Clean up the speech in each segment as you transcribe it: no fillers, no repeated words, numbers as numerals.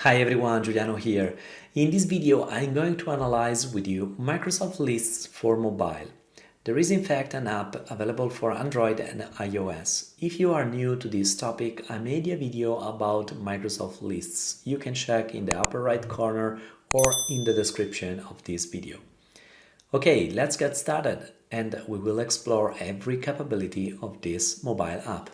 Hi everyone, Giuliano here. In this video, I'm going to analyze with you Microsoft Lists for mobile. There is in fact an app available for Android and iOS. If you are new to this topic, I made a video about Microsoft Lists. You can check in the upper right corner or in the description of this video. Okay, let's get started and we will explore every capability of this mobile app.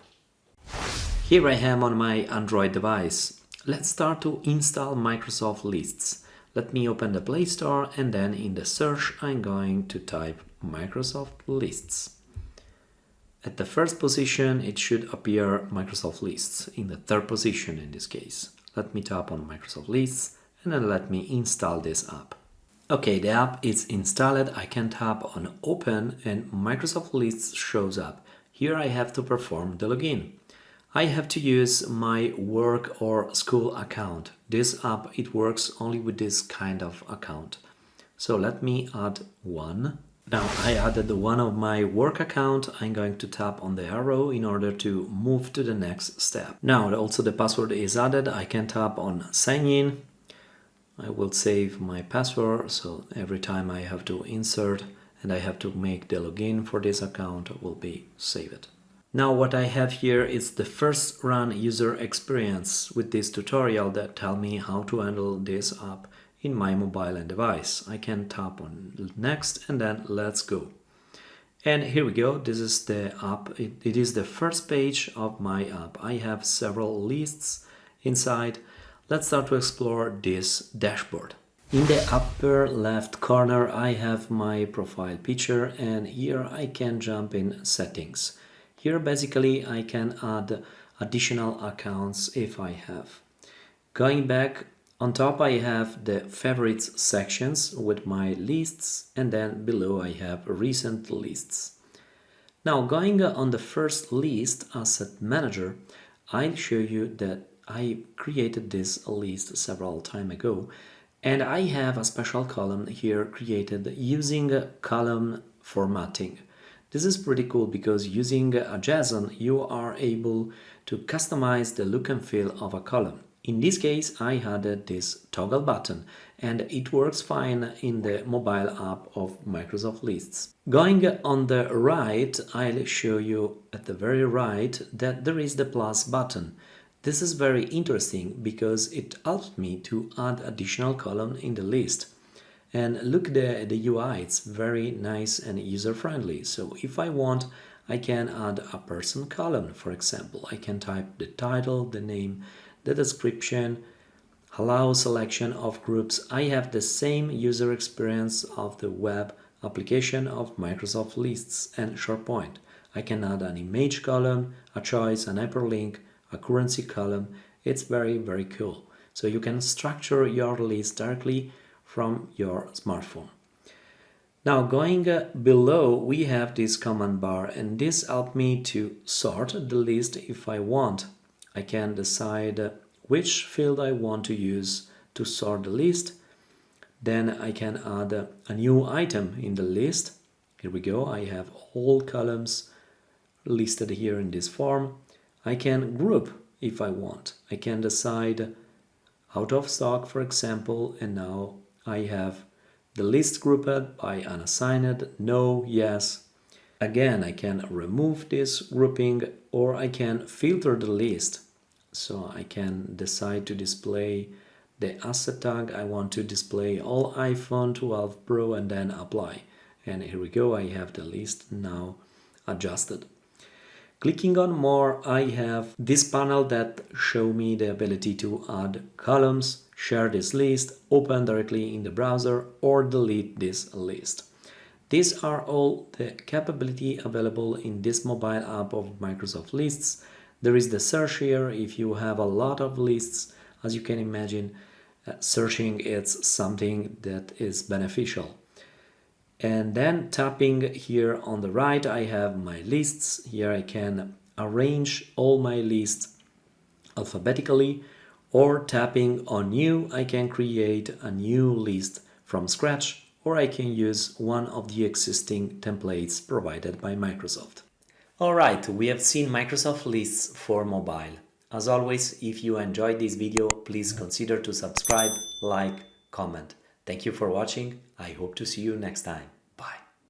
Here I am on my Android device. Let's start to install Microsoft Lists. Let me open the Play Store and then in the search I'm going to type Microsoft Lists. At the first position it should appear Microsoft Lists, in the third position in this case. Let me tap on Microsoft Lists and then let me install this app. Okay, the app is installed. I can tap on Open and Microsoft Lists shows up. Here I have to perform the login. I have to use my work or school account. This app, it works only with this kind of account. So let me add one. Now I added one of my work account. I'm going to tap on the arrow in order to move to the next step. Now also the password is added. I can tap on sign in. I will save my password, so every time I have to insert and I have to make the login for this account will be saved. Now what I have here is the first run user experience with this tutorial that tell me how to handle this app in my mobile and device. I can tap on next and then let's go. And here we go, this is the app. It is the first page of my app. I have several lists inside. Let's start to explore this dashboard. In the upper left corner I have my profile picture and here I can jump in settings. Here basically I can add additional accounts if I have. Going back, on top I have the favorites sections with my lists and then below I have recent lists. Now going on the first list, Asset Manager, I'll show you that I created this list several time ago and I have a special column here created using column formatting. This is pretty cool because using a JSON you are able to customize the look and feel of a column. In this case I added this toggle button and it works fine in the mobile app of Microsoft Lists. Going on the right, I'll show you at the very right that there is the plus button. This is very interesting because it helps me to add additional column in the list. And look the UI, it's very nice and user-friendly. So if I want, I can add a person column, for example. I can type the title, the name, the description, allow selection of groups. I have the same user experience of the web application of Microsoft Lists and SharePoint. I can add an image column, a choice, an hyperlink, a currency column. It's very, very cool. So you can structure your list directly from your smartphone. Now going below we have this command bar and this helps me to sort the list if I want. I can decide which field I want to use to sort the list. Then I can add a new item in the list. Here we go, I have all columns listed here in this form. I can group if I want. I can decide out of stock, for example, and now I have the list grouped by unassigned, no, yes. Again, I can remove this grouping or I can filter the list. So I can decide to display the asset tag. I want to display all iPhone 12 Pro and then apply. And here we go, I have the list now adjusted. Clicking on more, I have this panel that show me the ability to add columns, share this list, open directly in the browser or delete this list. These are all the capability available in this mobile app of Microsoft Lists. There is the search here. If you have a lot of lists, as you can imagine, searching is something that is beneficial. And then tapping here on the right, I have my lists. Here I can arrange all my lists alphabetically, or tapping on new, I can create a new list from scratch, or I can use one of the existing templates provided by Microsoft. Alright, we have seen Microsoft Lists for mobile. As always, if you enjoyed this video, please consider to subscribe, like, comment. Thank you for watching. I hope to see you next time.